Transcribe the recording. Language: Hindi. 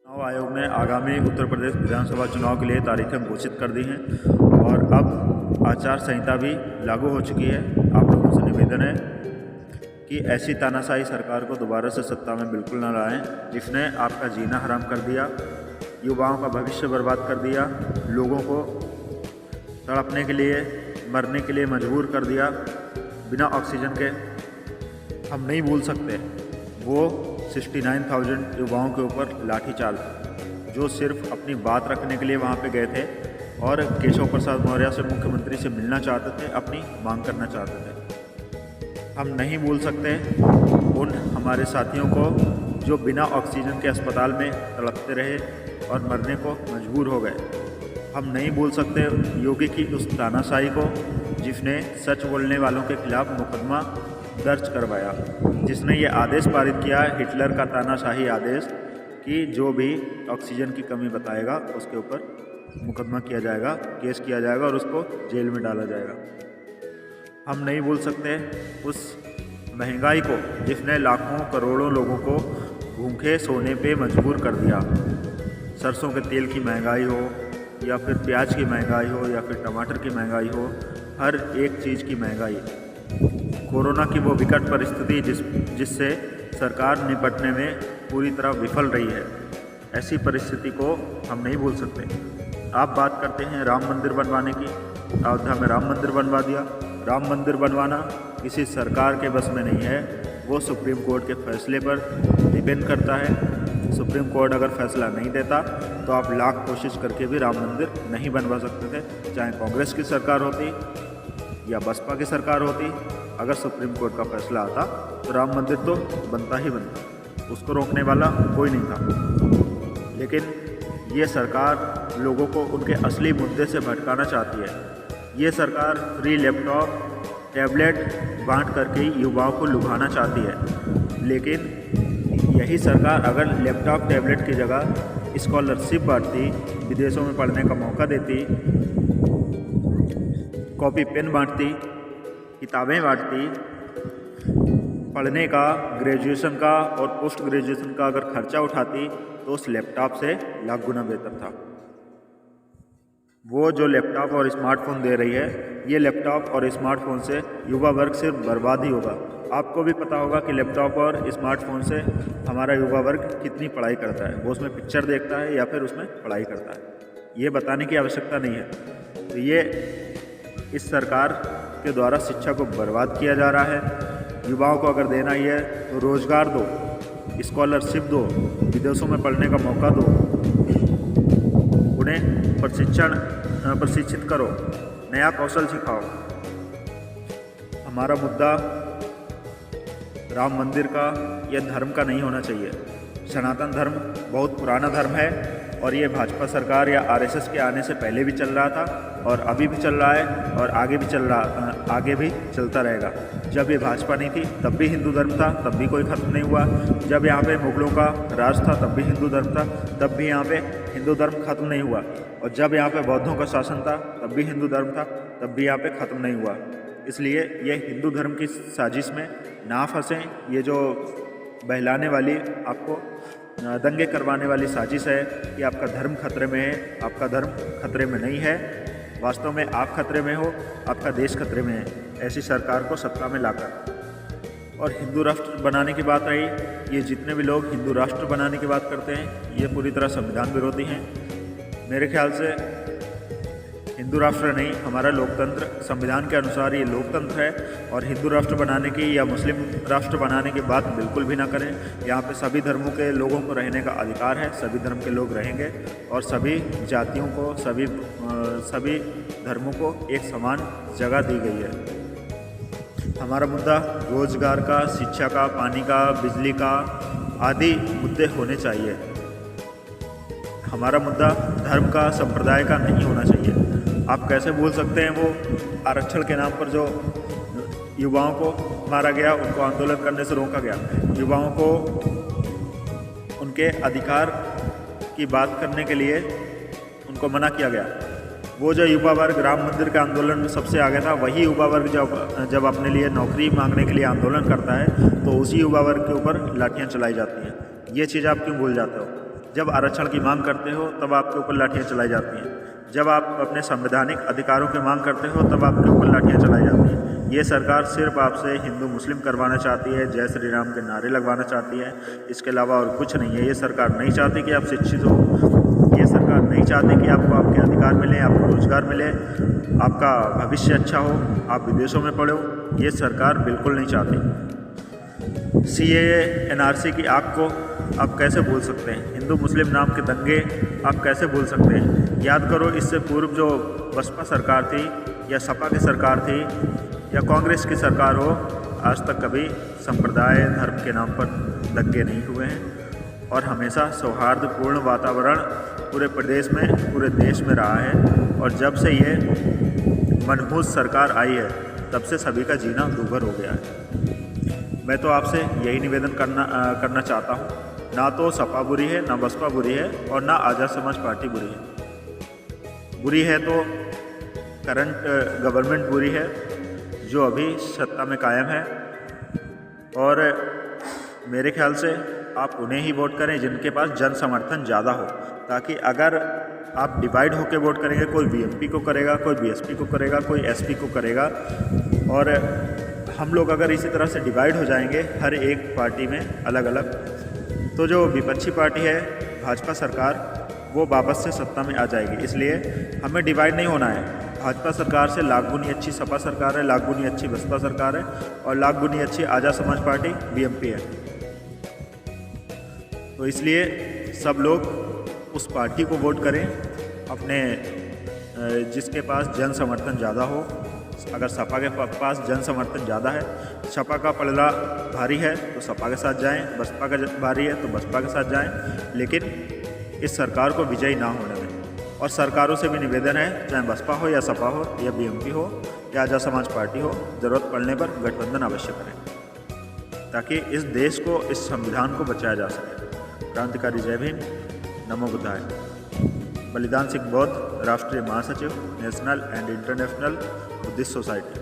चुनाव आयोग ने आगामी उत्तर प्रदेश विधानसभा चुनाव के लिए तारीखें घोषित कर दी हैं और अब आचार संहिता भी लागू हो चुकी है। आप लोगों से निवेदन है कि ऐसी तानाशाही सरकार को दोबारा से सत्ता में बिल्कुल न लाएं, जिसने आपका जीना हराम कर दिया, युवाओं का भविष्य बर्बाद कर दिया, लोगों को तड़पने के लिए, मरने के लिए मजबूर कर दिया बिना ऑक्सीजन के। हम नहीं भूल सकते वो 69,000 युवाओं के ऊपर लाठीचार्ज, जो सिर्फ अपनी बात रखने के लिए वहाँ पे गए थे और केशव प्रसाद मौर्य से, मुख्यमंत्री से मिलना चाहते थे, अपनी मांग करना चाहते थे। हम नहीं भूल सकते उन हमारे साथियों को जो बिना ऑक्सीजन के अस्पताल में तड़पते रहे और मरने को मजबूर हो गए। हम नहीं भूल सकते योगी की उस तानाशाही को, जिसने सच बोलने वालों के खिलाफ मुकदमा दर्ज करवाया, जिसने ये आदेश पारित किया, हिटलर का तानाशाही आदेश, कि जो भी ऑक्सीजन की कमी बताएगा उसके ऊपर मुकदमा किया जाएगा, केस किया जाएगा और उसको जेल में डाला जाएगा। हम नहीं भूल सकते उस महंगाई को, जिसने लाखों करोड़ों लोगों को भूखे सोने पे मजबूर कर दिया। सरसों के तेल की महंगाई हो या फिर प्याज की महंगाई हो या फिर टमाटर की महंगाई हो, हर एक चीज़ की महंगाई। कोरोना की वो विकट परिस्थिति जिससे सरकार निपटने में पूरी तरह विफल रही है, ऐसी परिस्थिति को हम नहीं भूल सकते। आप बात करते हैं राम मंदिर बनवाने की, अयोध्या में राम मंदिर बनवा दिया। राम मंदिर बनवाना किसी सरकार के बस में नहीं है, वो सुप्रीम कोर्ट के फैसले पर डिपेंड करता है। सुप्रीम कोर्ट अगर फैसला नहीं देता तो आप लाख कोशिश करके भी राम मंदिर नहीं बनवा सकते थे, चाहे कांग्रेस की सरकार होती या बसपा की सरकार होती। अगर सुप्रीम कोर्ट का फैसला आता तो राम मंदिर तो बनता ही बनता, उसको रोकने वाला कोई नहीं था। लेकिन ये सरकार लोगों को उनके असली मुद्दे से भटकाना चाहती है। ये सरकार फ्री लैपटॉप, टैबलेट बांट करके युवाओं को लुभाना चाहती है। लेकिन यही सरकार अगर लैपटॉप, टैबलेट की जगह स्कॉलरशिप बांटती, विदेशों में पढ़ने का मौका देती, कॉपी पेन बांटती, किताबें बांटती, पढ़ने का, ग्रेजुएशन का और पोस्ट ग्रेजुएशन का अगर खर्चा उठाती, तो उस लैपटॉप से लाख गुना बेहतर था। वो जो लैपटॉप और स्मार्टफोन दे रही है, ये लैपटॉप और स्मार्टफोन से युवा वर्ग सिर्फ बर्बाद ही होगा। आपको भी पता होगा कि लैपटॉप और स्मार्टफोन से हमारा युवा वर्ग कितनी पढ़ाई करता है। वो उसमें पिक्चर देखता है या फिर उसमें पढ़ाई करता है। ये बताने की आवश्यकता नहीं है। तो ये इस सरकार के द्वारा शिक्षा को बर्बाद किया जा रहा है। युवाओं को अगर देना ही है तो रोज़गार दो, स्कॉलरशिप दो, विदेशों में पढ़ने का मौका दो, उन्हें प्रशिक्षित करो, नया कौशल सिखाओ। हमारा मुद्दा राम मंदिर का या धर्म का नहीं होना चाहिए। सनातन धर्म बहुत पुराना धर्म है और ये भाजपा सरकार या आरएसएस के आने से पहले भी चल रहा था और अभी भी चल रहा है और आगे भी चलता रहेगा। जब ये भाजपा नहीं थी तब भी हिंदू धर्म था, तब भी कोई ख़त्म नहीं हुआ। जब यहाँ पे मुगलों का राज था तब भी हिंदू धर्म था, तब भी यहाँ पे हिंदू धर्म ख़त्म नहीं हुआ। और जब यहाँ पे बौद्धों का शासन था तब भी हिंदू धर्म था, तब भी यहाँ पे ख़त्म नहीं हुआ। इसलिए ये हिंदू धर्म की साजिश में ना फंसें। ये जो बहलाने वाली, आपको दंगे करवाने वाली साजिश है कि आपका धर्म खतरे में है, आपका धर्म खतरे में नहीं है। वास्तव में आप खतरे में हो, आपका देश खतरे में है, ऐसी सरकार को सत्ता में लाकर। और हिंदू राष्ट्र बनाने की बात आई, ये जितने भी लोग हिंदू राष्ट्र बनाने की बात करते हैं, ये पूरी तरह संविधान विरोधी हैं। मेरे ख्याल से हिंदू राष्ट्र नहीं, हमारा लोकतंत्र, संविधान के अनुसार ये लोकतंत्र है। और हिंदू राष्ट्र बनाने की या मुस्लिम राष्ट्र बनाने की बात बिल्कुल भी ना करें। यहाँ पे सभी धर्मों के लोगों को रहने का अधिकार है, सभी धर्म के लोग रहेंगे और सभी जातियों को, सभी धर्मों को एक समान जगह दी गई है। हमारा मुद्दा रोजगार का, शिक्षा का, पानी का, बिजली का आदि मुद्दे होने चाहिए। हमारा मुद्दा धर्म का, संप्रदाय का नहीं होना चाहिए। आप कैसे भूल सकते हैं वो आरक्षण के नाम पर जो युवाओं को मारा गया, उनको आंदोलन करने से रोका गया, युवाओं को उनके अधिकार की बात करने के लिए उनको मना किया गया। वो जो युवा वर्ग राम मंदिर के आंदोलन में सबसे आगे था, वही युवा वर्ग जब अपने लिए नौकरी मांगने के लिए आंदोलन करता है तो उसी युवा वर्ग के ऊपर लाठियाँ चलाई जाती हैं। ये चीज़ आप क्यों भूल जाते हो? जब आरक्षण की मांग करते हो तब आपके ऊपर लाठियाँ चलाई जाती हैं, जब आप अपने संवैधानिक अधिकारों की मांग करते हो तब आपके ऊपर लाठियाँ चलाई जाती हैं। ये सरकार सिर्फ आपसे हिंदू मुस्लिम करवाना चाहती है, जय श्री राम के नारे लगवाना चाहती है, इसके अलावा और कुछ नहीं है। ये सरकार नहीं चाहती कि आप शिक्षित हो, ये सरकार नहीं चाहती कि आपको आपके अधिकार मिले, आपको रोजगार मिले, आपका भविष्य अच्छा हो, आप विदेशों में पढ़ो। ये सरकार बिल्कुल नहीं चाहती। CAA NRC की आग को आप कैसे भूल सकते हैं? हिंदू मुस्लिम नाम के दंगे आप कैसे भूल सकते हैं? याद करो, इससे पूर्व जो बसपा सरकार थी या सपा की सरकार थी या कांग्रेस की सरकार हो, आज तक कभी संप्रदाय धर्म के नाम पर दंगे नहीं हुए हैं और हमेशा सौहार्दपूर्ण वातावरण पूरे प्रदेश में, पूरे देश में रहा है। और जब से ये मनहूस सरकार आई है तब से सभी का जीना दूभर हो गया है। मैं तो आपसे यही निवेदन करना चाहता हूँ, ना तो सपा बुरी है, ना बसपा बुरी है और ना आज़ाद समाज पार्टी बुरी है। बुरी है तो करंट गवर्नमेंट बुरी है जो अभी सत्ता में कायम है। और मेरे ख्याल से आप उन्हें ही वोट करें जिनके पास जन समर्थन ज़्यादा हो, ताकि अगर आप डिवाइड होकर वोट करेंगे, कोई BMP को करेगा, कोई BSP को करेगा, कोई SP को करेगा, और हम लोग अगर इसी तरह से डिवाइड हो जाएंगे हर एक पार्टी में अलग अलग, तो जो विपक्षी पार्टी है भाजपा सरकार, वो वापस से सत्ता में आ जाएगी। इसलिए हमें डिवाइड नहीं होना है। भाजपा सरकार से लाख गुनी अच्छी सपा सरकार है, लाख गुनी अच्छी बसपा सरकार है और लाख गुनी अच्छी आज़ाद समाज पार्टी BMP है। तो इसलिए सब लोग उस पार्टी को वोट करें अपने जिसके पास जन समर्थन ज़्यादा हो। अगर सपा के पास जन समर्थन ज़्यादा है, सपा का पलड़ा भारी है तो सपा के साथ जाएं, बसपा का भारी है तो बसपा के साथ जाएं, लेकिन इस सरकार को विजयी ना होने दें। और सरकारों से भी निवेदन है, चाहे बसपा हो या सपा हो या BMP हो या आज़ाद समाज पार्टी हो, ज़रूरत पड़ने पर गठबंधन अवश्य करें ताकि इस देश को, इस संविधान को बचाया जा सके। क्रांतिकारी जय भीम, नमो बुद्धाय। बलिदान सिंह बौद्ध, राष्ट्रीय महासचिव, national and international Buddhist society.